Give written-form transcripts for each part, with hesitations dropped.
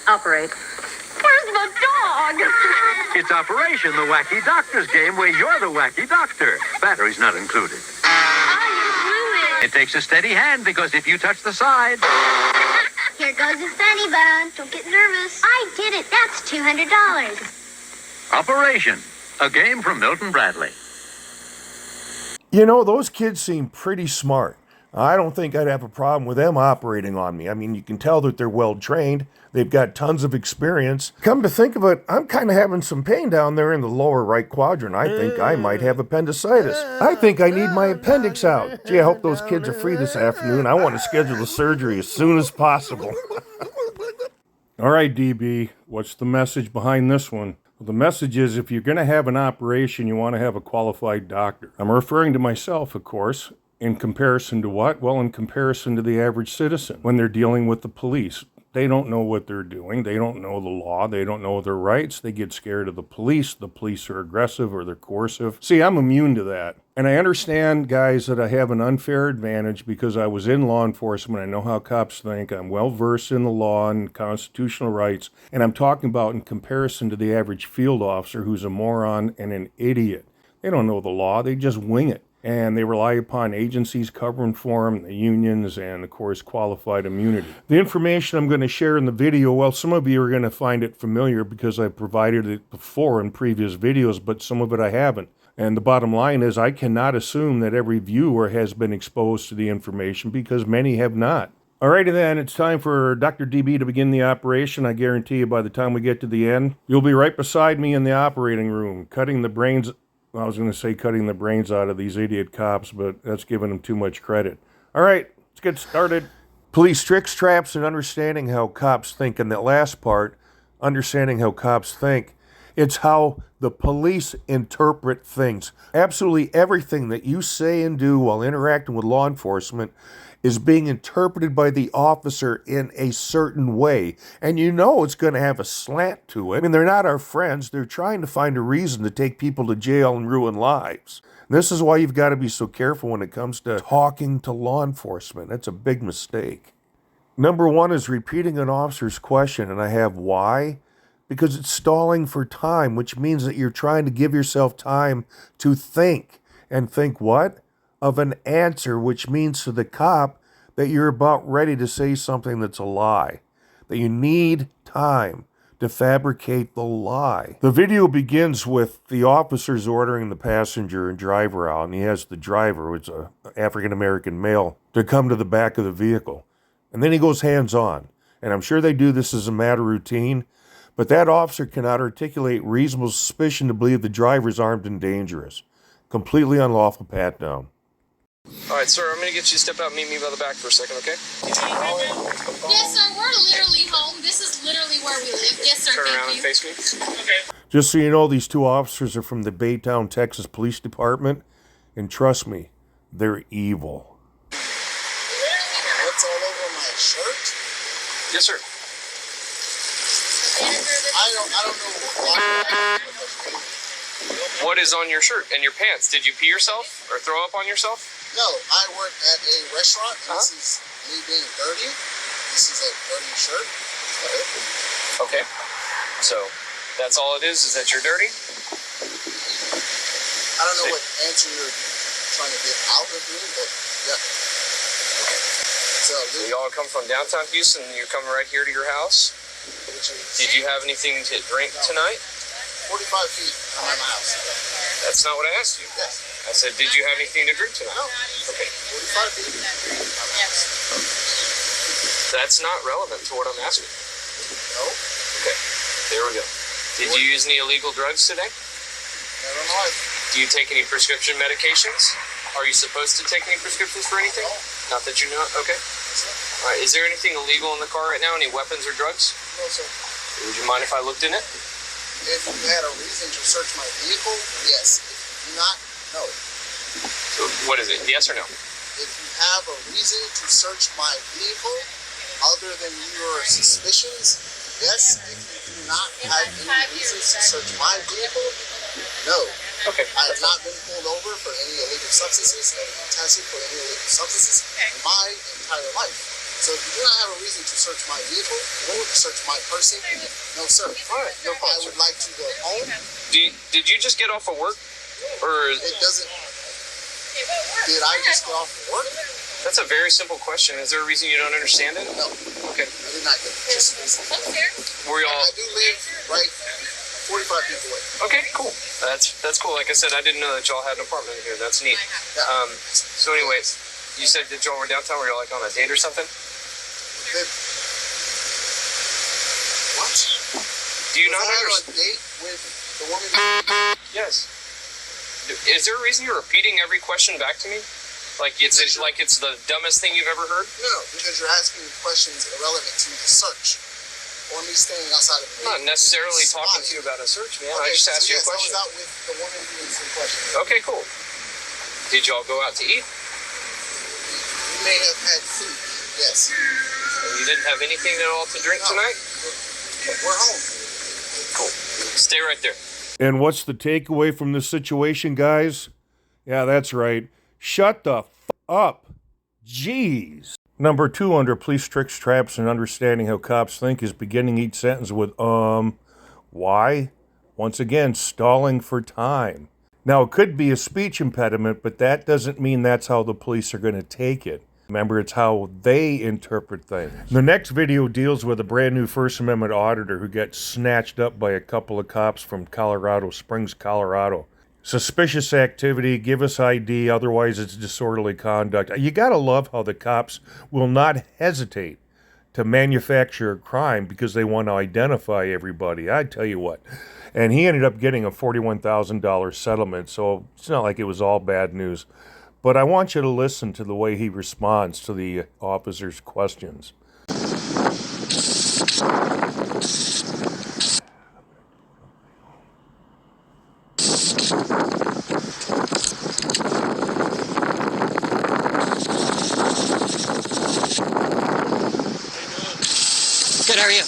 Operate. Where's the dog? It's Operation the Wacky Doctor's game where you're the wacky doctor. Batteries not included. Oh, you blew it. It takes a steady hand because if you touch the side... Here goes the funny bone. Don't get nervous. I did it. That's $200. Operation, a game from Milton Bradley. You know, those kids seem pretty smart. I don't think I'd have a problem with them operating on me. I mean, you can tell that they're well trained. They've got tons of experience. Come to think of it, I'm kind of having some pain down there in the lower right quadrant. I think I might have appendicitis. I think I need my appendix out. Gee, I hope those kids are free this afternoon. I want to schedule the surgery as soon as possible. All right, DB, what's the message behind this one? Well, the message is if you're going to have an operation, you want to have a qualified doctor. I'm referring to myself, of course. In comparison to what? Well, in comparison to the average citizen when they're dealing with the police. They don't know what they're doing. They don't know the law. They don't know their rights. They get scared of the police. The police are aggressive or they're coercive. See, I'm immune to that. And I understand, guys, that I have an unfair advantage because I was in law enforcement. I know how cops think. I'm well versed in the law and constitutional rights. And I'm talking about in comparison to the average field officer who's a moron and an idiot. They don't know the law. They just wing it. And they rely upon agencies covering for them, the unions, and, of course, qualified immunity. The information I'm going to share in the video, well, some of you are going to find it familiar because I've provided it before in previous videos, but some of it I haven't. And the bottom line is I cannot assume that every viewer has been exposed to the information because many have not. Alrighty then, it's time for Dr. DB to begin the operation. I guarantee you by the time we get to the end, you'll be right beside me in the operating room, cutting the brains out of these idiot cops, but that's giving them too much credit. All right, let's get started. Police tricks, traps, and understanding how cops think. And that last part, understanding how cops think, it's how the police interpret things. Absolutely everything that you say and do while interacting with law enforcement is being interpreted by the officer in a certain way. And you know it's going to have a slant to it. I mean, they're not our friends. They're trying to find a reason to take people to jail and ruin lives. And this is why you've got to be so careful when it comes to talking to law enforcement. That's a big mistake. Number one is repeating an officer's question, and I have why? Because it's stalling for time, which means that you're trying to give yourself time to think. And think what? Of an answer, which means to the cop that you're about ready to say something that's a lie. That you need time to fabricate the lie. The video begins with the officers ordering the passenger and driver out, and he has the driver, which is an African-American male, to come to the back of the vehicle. And then he goes hands-on. And I'm sure they do this as a matter of routine, but that officer cannot articulate reasonable suspicion to believe the driver is armed and dangerous. Completely unlawful pat-down. All right, sir, I'm going to get you to step out and meet me by the back for a second, okay? Yes, sir, we're literally home. This is literally where we live. Yes, sir, Turn thank around you. and face me. Okay. Just so you know, these two officers are from the Baytown, Texas Police Department, and trust me, they're evil. What's all over my shirt? Yes, sir. I don't know What is on your shirt and your pants? Did you pee yourself or throw up on yourself? No, I work at a restaurant. And This is me being dirty. This is a dirty shirt. Okay. So that's all it is that you're dirty? I don't know what answer you're trying to get out of me, but yeah. So We all come from downtown Houston and you're coming right here to your house? Did you have anything to drink tonight? 45 feet from my house. That's not what I asked you. Yes. I said, did you have anything to drink tonight? No. Okay. 45 feet from my house. That's not relevant to what I'm asking. No. Okay. There we go. Did you use any illegal drugs today? Never in life. Do you take any prescription medications? Are you supposed to take any prescriptions for anything? Not that you know. Okay. All right. Is there anything illegal in the car right now? Any weapons or drugs? No, sir. Would you mind if I looked in it? If you had a reason to search my vehicle, yes. If you do not, no. So what is it? Yes or no? If you have a reason to search my vehicle other than your suspicions, yes. If you do not have any reasons to search my vehicle, no. Okay. I have not been pulled over for any illegal substances. I have been tested for any illegal substances in my entire life. So if you do not have a reason to search my vehicle or to search my person, no sir. All right, no problem, I sir. would like to go home. Did you just get off of work? Or It doesn't. Did I just get off of work? that's a very simple question. Is there a reason you don't understand it? No. Okay. I did not get it. Just Were y'all I do live right 45 feet away. okay? Cool. That's cool. Like I said, I didn't know that y'all had an apartment here. That's neat. Yeah. So, anyways, you said that y'all were downtown. Were y'all like on a date or something? What? Do you not Was I on understand? a date with the woman? Yes. Is there a reason you're repeating every question back to me? Like it's the dumbest thing you've ever heard? No, because you're asking me questions irrelevant to the search. Or me standing outside of the I'm not necessarily talking to you about a search, man. I just asked you a question. I was out with the woman doing some questions. Okay, cool. Did y'all go out to eat? We may have had food, yes. And you didn't have anything at all to drink No. tonight? We're home. Cool. Stay right there. And what's the takeaway from this situation, guys? Yeah, that's right. Shut the up. Jeez. Number 2 under police tricks, traps, and understanding how cops think is beginning each sentence with, why? Once again, stalling for time. Now, it could be a speech impediment, but that doesn't mean that's how the police are going to take it. Remember, it's how they interpret things. The next video deals with a brand new First Amendment auditor who gets snatched up by a couple of cops from Colorado Springs, Colorado. Suspicious activity, give us ID, otherwise it's disorderly conduct. You gotta love how the cops will not hesitate to manufacture a crime because they want to identify everybody. I tell you what. And he ended up getting a $41,000 settlement, so it's not like it was all bad news. But I want you to listen to the way he responds to the officer's questions. Good, how are you? I'm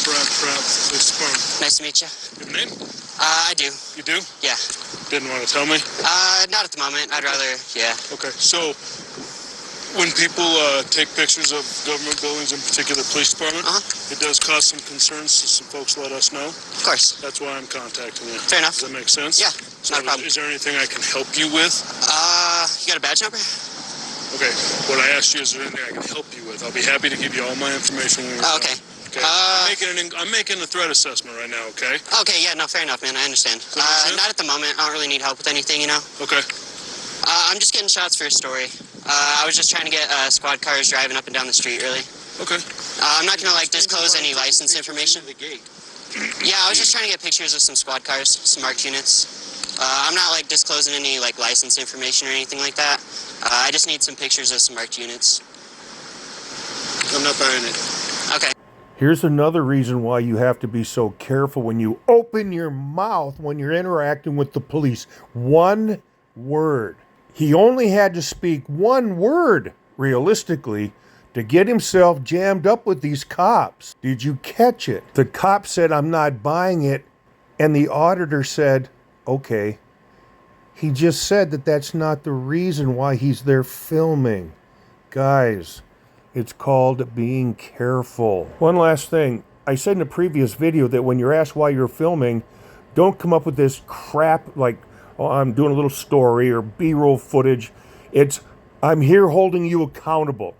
Brad Pratt, police department. Nice to meet you. Your name? I do. You do? Yeah. Didn't want to tell me? Not at the moment. I'd rather, yeah. Okay, so when people take pictures of government buildings, in particular police department, it does cause some concerns, so some folks let us know. Of course. That's why I'm contacting you. Fair enough. Does that make sense? Yeah, So not a problem. Is there anything I can help you with? You got a badge number? Okay, what I asked you, is there anything I can help you with? I'll be happy to give you all my information when we're done. Okay. Okay. I'm making a threat assessment right now, okay? Okay, yeah, no, fair enough, man. I understand. Does that make sense? Not at the moment. I don't really need help with anything, you know? Okay. I'm just getting shots for a story. I was just trying to get squad cars driving up and down the street, really. Okay. I'm not going to, disclose any license information. Yeah, I was just trying to get pictures of some squad cars, some marked units. I'm not, disclosing any, license information or anything like that. I just need some pictures of some marked units. I'm not buying it. Okay. Here's another reason why you have to be so careful when you open your mouth when you're interacting with the police. One word. He only had to speak one word, realistically, to get himself jammed up with these cops. Did you catch it? The cop said, "I'm not buying it," and the auditor said, "Okay." He just said that that's not the reason why he's there filming. Guys, it's called being careful. One last thing. I said in a previous video that when you're asked why you're filming, don't come up with this crap like, "Oh, I'm doing a little story," or B-roll footage. It's, "I'm here holding you accountable."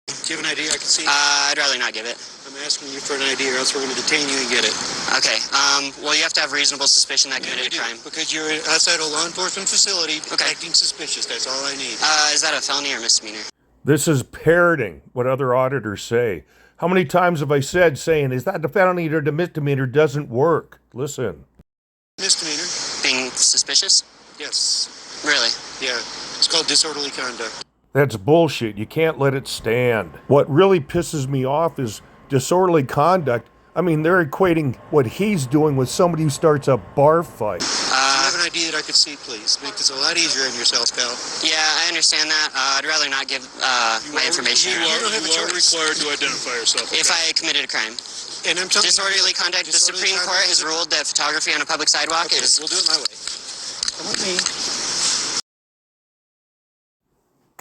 Do you have an ID I can see? I'd rather not give it. I'm asking you for an ID or else we're going to detain you and get it. Okay, well, you have to have reasonable suspicion that committed a crime. Because you're outside a law enforcement facility acting suspicious. That's all I need. Is that a felony or misdemeanor? This is parroting what other auditors say. How many times have I said saying, "Is that a felony or a misdemeanor?" doesn't work. Listen. Misdemeanor? Being suspicious? Yes. Really? Yeah. It's called disorderly conduct. That's bullshit. You can't let it stand. What really pisses me off is disorderly conduct. I mean, they're equating what he's doing with somebody who starts a bar fight. Do you have an ID that I could see, please? Make this a lot easier on yourself, pal. Yeah, I understand that. I'd rather not give my information. You are required to identify yourself. Okay? If I committed a crime. And I'm telling Disorderly conduct. The Supreme Court has ruled that photography on a public sidewalk is... We'll do it my way. Come with me.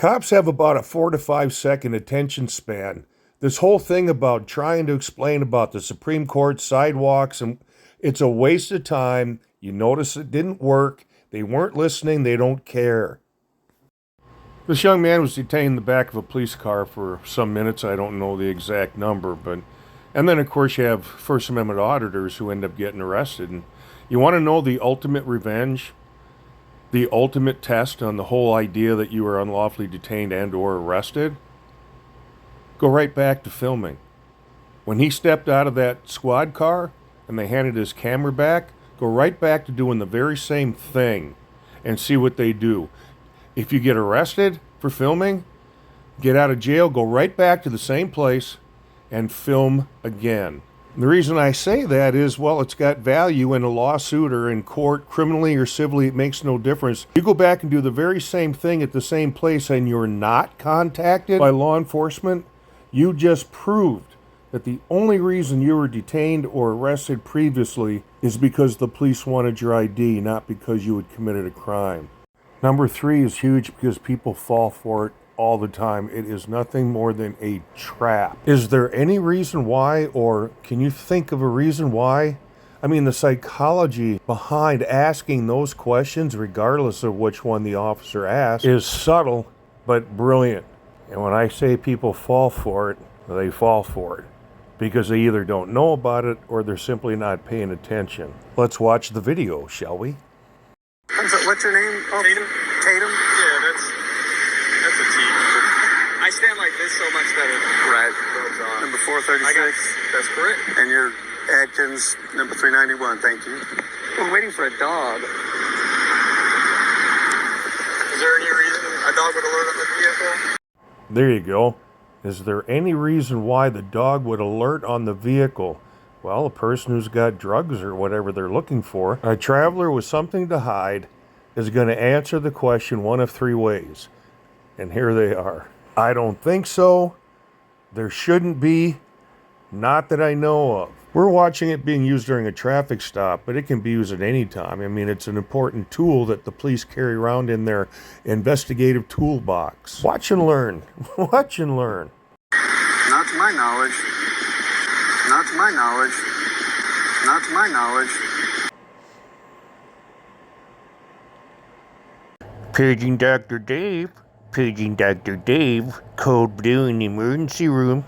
Cops have about a 4 to 5 second attention span. This whole thing about trying to explain about the Supreme Court sidewalks, and it's a waste of time. You notice it didn't work. They weren't listening. They don't care. This young man was detained in the back of a police car for some minutes. I don't know the exact number, but... And then, of course, you have First Amendment auditors who end up getting arrested. And you want to know the ultimate revenge? The ultimate test on the whole idea that you were unlawfully detained and or arrested? Go right back to filming. When he stepped out of that squad car and they handed his camera back, go right back to doing the very same thing and see what they do. If you get arrested for filming, get out of jail, go right back to the same place and film again. The reason I say that is, well, it's got value in a lawsuit or in court, criminally or civilly, it makes no difference. You go back and do the very same thing at the same place and you're not contacted by law enforcement, you just proved that the only reason you were detained or arrested previously is because the police wanted your ID, not because you had committed a crime. Number 3 is huge because people fall for it all the time. It is nothing more than a trap. Is there any reason why, or can you think of a reason why? I mean, the psychology behind asking those questions, regardless of which one the officer asks, is subtle but brilliant. And when I say people fall for it, they fall for it because they either don't know about it or they're simply not paying attention. Let's watch the video, shall we? What's your name? Oh, Tatum? Tatum? Yeah, that's a T. I stand like this so much better. Right. Number 436. That's correct. And you're Atkins, number 391. Thank you. We're waiting for a dog. Is there any reason a dog would alert on the vehicle? There you go. Is there any reason why the dog would alert on the vehicle? Well, a person who's got drugs or whatever they're looking for, a traveler with something to hide, is going to answer the question one of 3 ways. And here they are. I don't think so. There shouldn't be. Not that I know of. We're watching it being used during a traffic stop, but it can be used at any time. I mean, it's an important tool that the police carry around in their investigative toolbox. Watch and learn. Watch and learn. Not to my knowledge. Not to my knowledge. Not to my knowledge. Paging Dr. Dave. Paging Dr. Dave. Code blue in the emergency room.